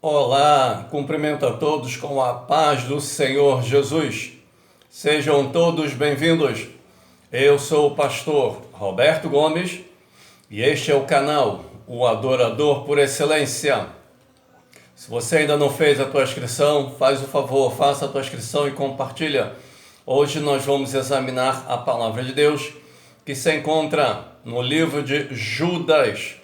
Olá, cumprimento a todos com a paz do Senhor Jesus. Sejam todos bem-vindos. Eu sou o pastor Roberto Gomes e este é o canal O Adorador por Excelência. Se você ainda não fez a tua inscrição, faz o favor, faça a tua inscrição e compartilha. Hoje nós vamos examinar a palavra de Deus que se encontra no livro de Judas.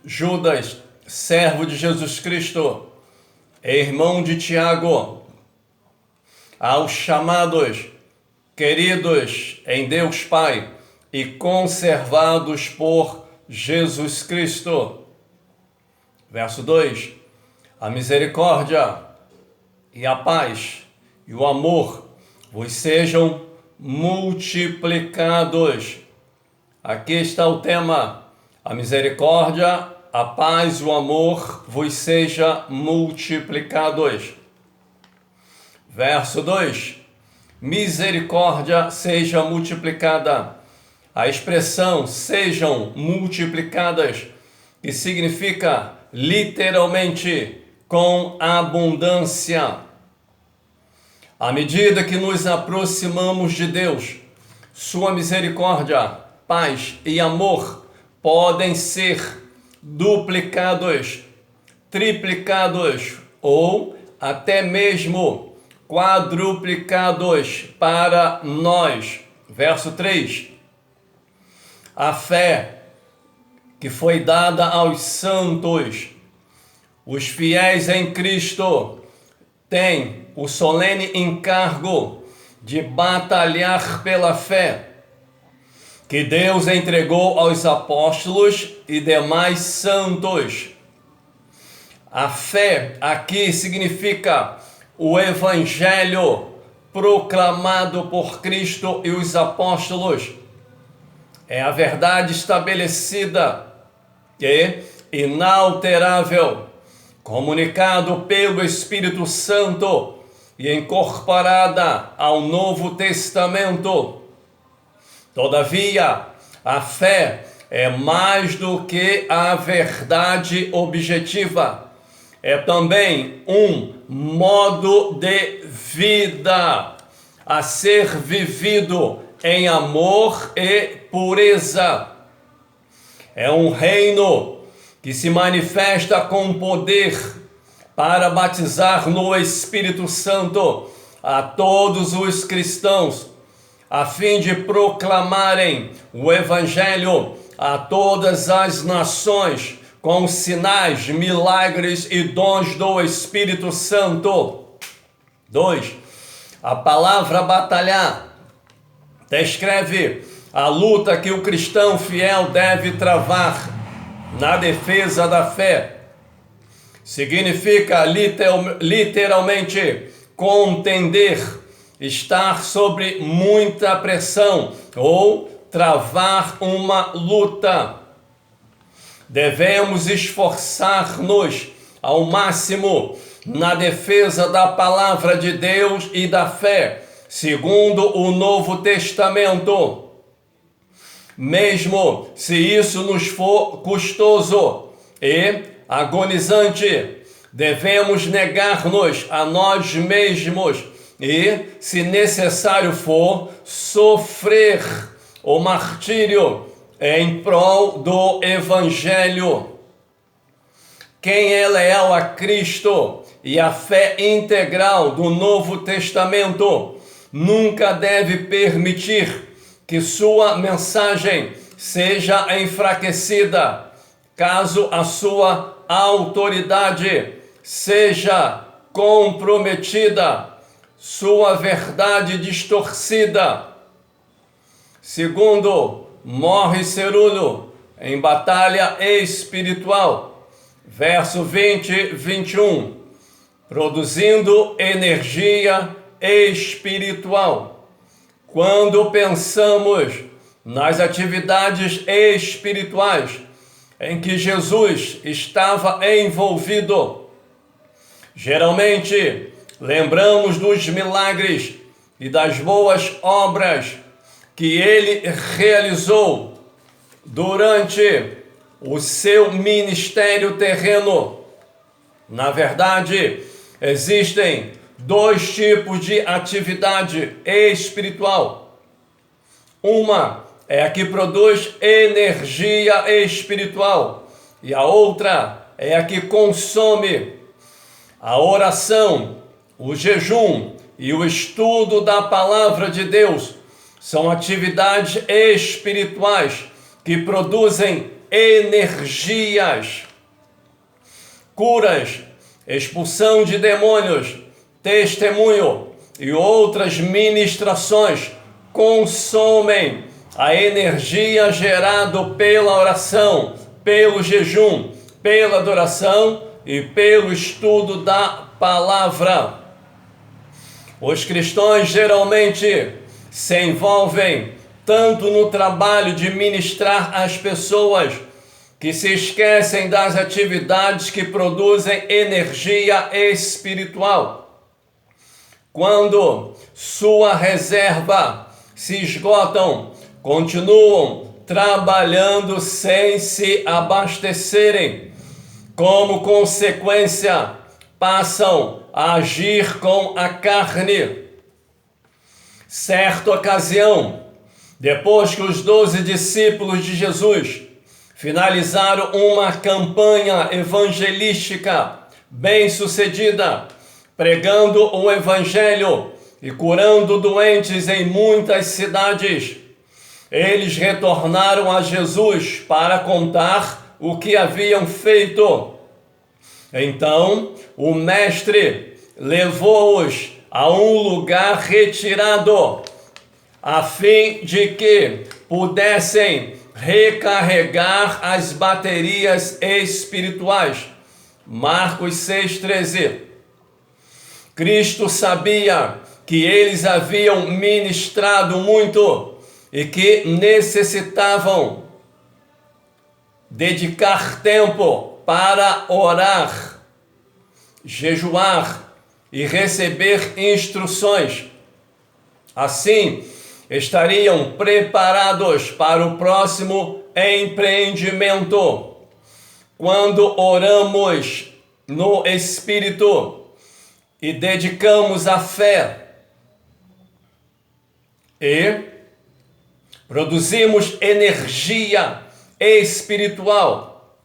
Judas, servo de Jesus Cristo, irmão de Tiago, aos chamados, queridos em Deus Pai e conservados por Jesus Cristo. Verso 2: a misericórdia e a paz e o amor vos sejam multiplicados. Aqui está o tema: a misericórdia, a paz e o amor vos seja multiplicados. Verso 2: misericórdia seja multiplicada. A expressão sejam multiplicadas, que significa literalmente com abundância. À medida que nos aproximamos de Deus, sua misericórdia, paz e amor podem ser duplicados, triplicados ou até mesmo quadruplicados para nós. Verso 3: a fé que foi dada aos santos, os fiéis em Cristo, tem o solene encargo de batalhar pela fé que Deus entregou aos apóstolos e demais santos. A fé aqui significa o evangelho proclamado por Cristo e os apóstolos. É a verdade estabelecida e inalterável, comunicado pelo Espírito Santo e incorporada ao Novo Testamento. Todavia, a fé é mais do que a verdade objetiva. É também um modo de vida a ser vivido em amor e pureza. É um reino que se manifesta com poder para batizar no Espírito Santo a todos os cristãos, a fim de proclamarem o Evangelho a todas as nações, com sinais, milagres e dons do Espírito Santo. 2. A palavra batalhar descreve a luta que o cristão fiel deve travar na defesa da fé. Significa literalmente contender, estar sob muita pressão ou travar uma luta. Devemos esforçar-nos ao máximo na defesa da palavra de Deus e da fé, segundo o Novo Testamento. Mesmo se isso nos for custoso e agonizante, devemos negar-nos a nós mesmos e, se necessário for, sofrer o martírio em prol do Evangelho. Quem é leal a Cristo e a fé integral do Novo Testamento nunca deve permitir que sua mensagem seja enfraquecida, caso a sua autoridade seja comprometida, sua verdade distorcida. Segundo, morre Cerulo em batalha espiritual. Verso 20 e 21. Produzindo energia espiritual. Quando pensamos nas atividades espirituais em que Jesus estava envolvido, geralmente lembramos dos milagres e das boas obras que ele realizou durante o seu ministério terreno, Na verdade, existem dois tipos de atividade espiritual. Uma é a que produz energia espiritual e a outra é a que consome. A oração, o jejum e o estudo da palavra de Deus são atividades espirituais que produzem energias. Curas, expulsão de demônios, testemunho e outras ministrações consomem a energia gerada pela oração, pelo jejum, pela adoração e pelo estudo da palavra. Os cristãos geralmente se envolvem tanto no trabalho de ministrar às pessoas que se esquecem das atividades que produzem energia espiritual. Quando sua reserva se esgotam, continuam trabalhando sem se abastecerem. Como consequência, passam a agir com a carne. Certa ocasião, depois que os 12 discípulos de Jesus finalizaram uma campanha evangelística bem-sucedida, pregando o evangelho e curando doentes em muitas cidades, eles retornaram a Jesus para contar o que haviam feito. Então, o mestre levou-os a um lugar retirado, a fim de que pudessem recarregar as baterias espirituais. Marcos 6,13. Cristo sabia que eles haviam ministrado muito e que necessitavam dedicar tempo para orar, jejuar e receber instruções. Assim, estariam preparados para o próximo empreendimento. Quando oramos no Espírito e dedicamos a fé e produzimos energia espiritual,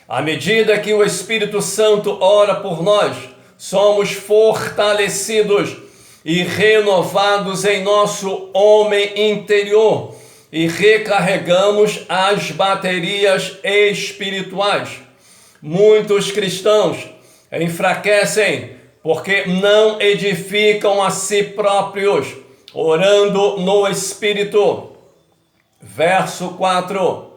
à medida que o Espírito Santo ora por nós, somos fortalecidos e renovados em nosso homem interior e recarregamos as baterias espirituais. Muitos cristãos enfraquecem porque não edificam a si próprios, orando no Espírito. Verso 4.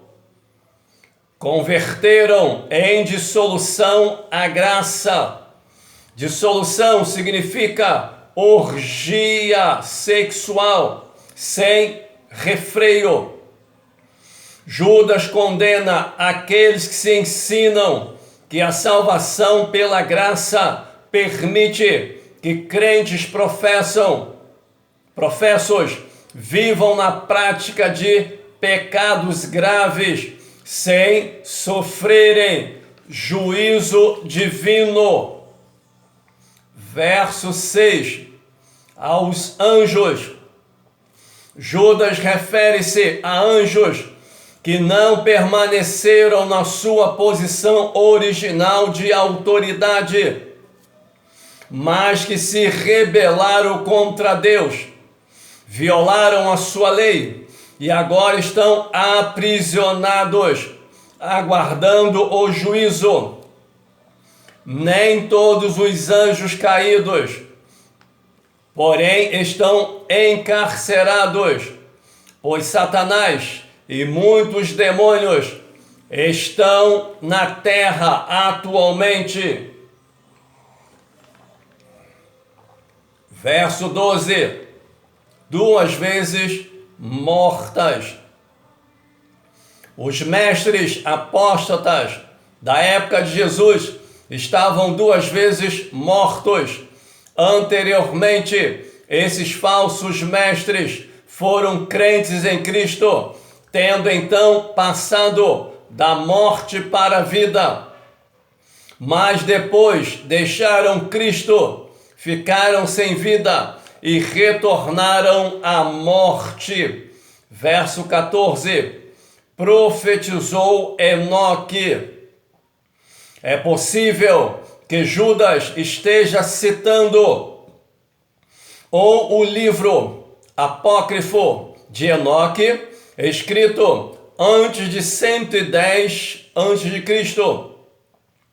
Converteram em dissolução a graça. Dissolução significa orgia sexual sem refreio. Judas condena aqueles que se ensinam que a salvação pela graça permite que crentes professos vivam na prática de pecados graves sem sofrerem juízo divino. Verso 6. Aos anjos. Judas refere-se a anjos que não permaneceram na sua posição original de autoridade, mas que se rebelaram contra Deus, violaram a sua lei e agora estão aprisionados, aguardando o juízo. Nem todos os anjos caídos, porém, estão encarcerados, pois Satanás e muitos demônios estão na terra atualmente. Verso 12. 2 vezes mortas. Os mestres apóstatas da época de Jesus estavam 2 vezes mortos. Anteriormente, esses falsos mestres foram crentes em Cristo, tendo então passado da morte para a vida. mas depois deixaram Cristo, ficaram sem vida e retornaram à morte. Verso 14, profetizou Enoque. É possível que Judas esteja citando ou o livro apócrifo de Enoque, escrito antes de 110 a.C.,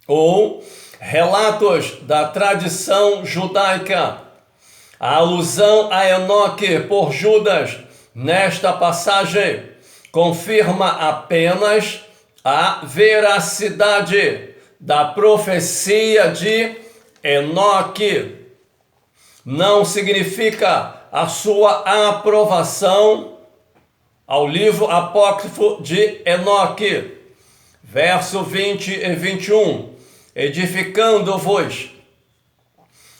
ou relatos da tradição judaica. A alusão a Enoque por Judas nesta passagem confirma apenas a veracidade da profecia de Enoque. Não significa a sua aprovação ao livro apócrifo de Enoque. Verso 20 e 21. Edificando-vos.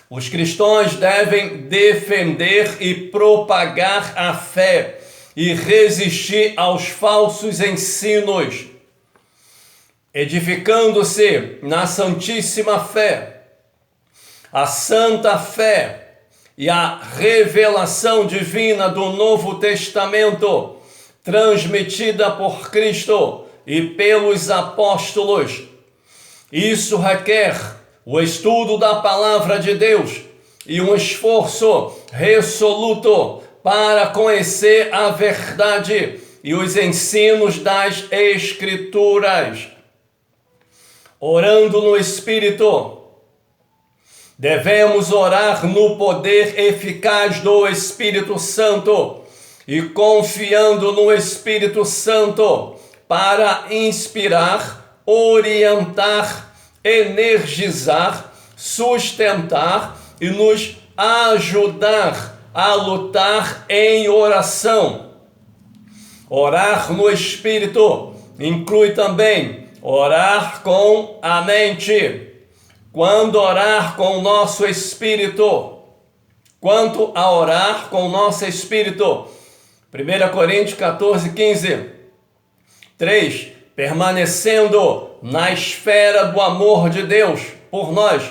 Os cristãos devem defender e propagar a fé e resistir aos falsos ensinos, edificando-se na santíssima fé, a santa fé e a revelação divina do Novo Testamento, transmitida por Cristo e pelos apóstolos. Isso requer o estudo da palavra de Deus e um esforço resoluto para conhecer a verdade e os ensinos das Escrituras. Orando no Espírito. Devemos orar no poder eficaz do Espírito Santo e confiando no Espírito Santo para inspirar, orientar, energizar, sustentar e nos ajudar a lutar em oração. Orar no Espírito inclui também orar com a mente. Quando orar com o nosso espírito, quanto a orar com o nosso espírito, 1 Coríntios 14, 15, 3, permanecendo na esfera do amor de Deus por nós,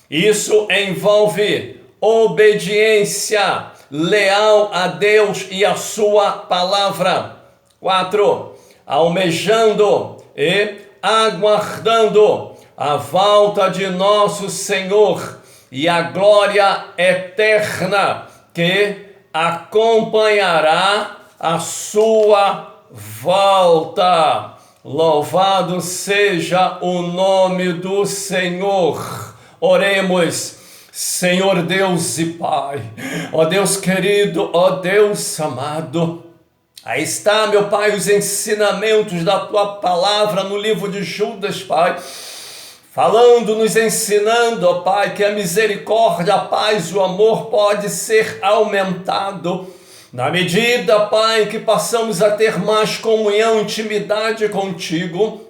isso envolve obediência leal a Deus e a sua palavra. 4, almejando e aguardando a volta de nosso Senhor e a glória eterna que acompanhará a sua volta. Louvado seja o nome do Senhor. Oremos. Senhor Deus e Pai, ó Deus querido, ó Deus amado, aí está, meu Pai, os ensinamentos da Tua palavra no livro de Judas, Pai, falando, nos ensinando, ó Pai, que a misericórdia, a paz e o amor pode ser aumentado na medida, Pai, que passamos a ter mais comunhão, intimidade contigo,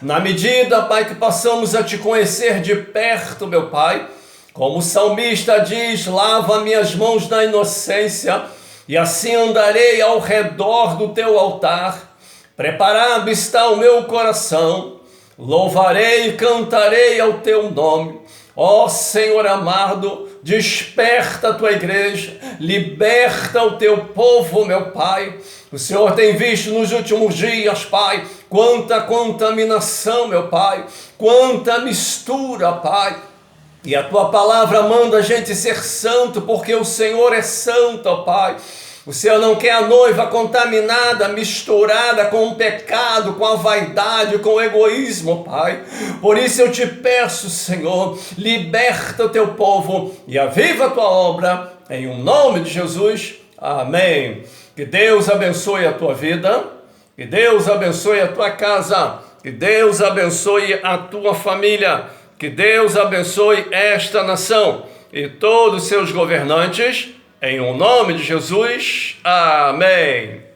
na medida, Pai, que passamos a Te conhecer de perto, meu Pai, como o salmista diz, lava minhas mãos na inocência, e assim andarei ao redor do Teu altar. Preparado está o meu coração, louvarei e cantarei ao Teu nome. Ó Senhor amado, desperta a Tua igreja, liberta o Teu povo, meu Pai. O Senhor tem visto nos últimos dias, Pai, quanta contaminação, meu Pai, quanta mistura, Pai. E a Tua palavra manda a gente ser santo, porque o Senhor é santo, ó Pai. O Senhor não quer a noiva contaminada, misturada com o pecado, com a vaidade, com o egoísmo, Pai. Por isso eu te peço, Senhor, liberta o Teu povo e aviva a Tua obra, em o nome de Jesus. Amém. Que Deus abençoe a tua vida, que Deus abençoe a tua casa, que Deus abençoe a tua família, que Deus abençoe esta nação e todos os seus governantes, em o nome de Jesus. Amém.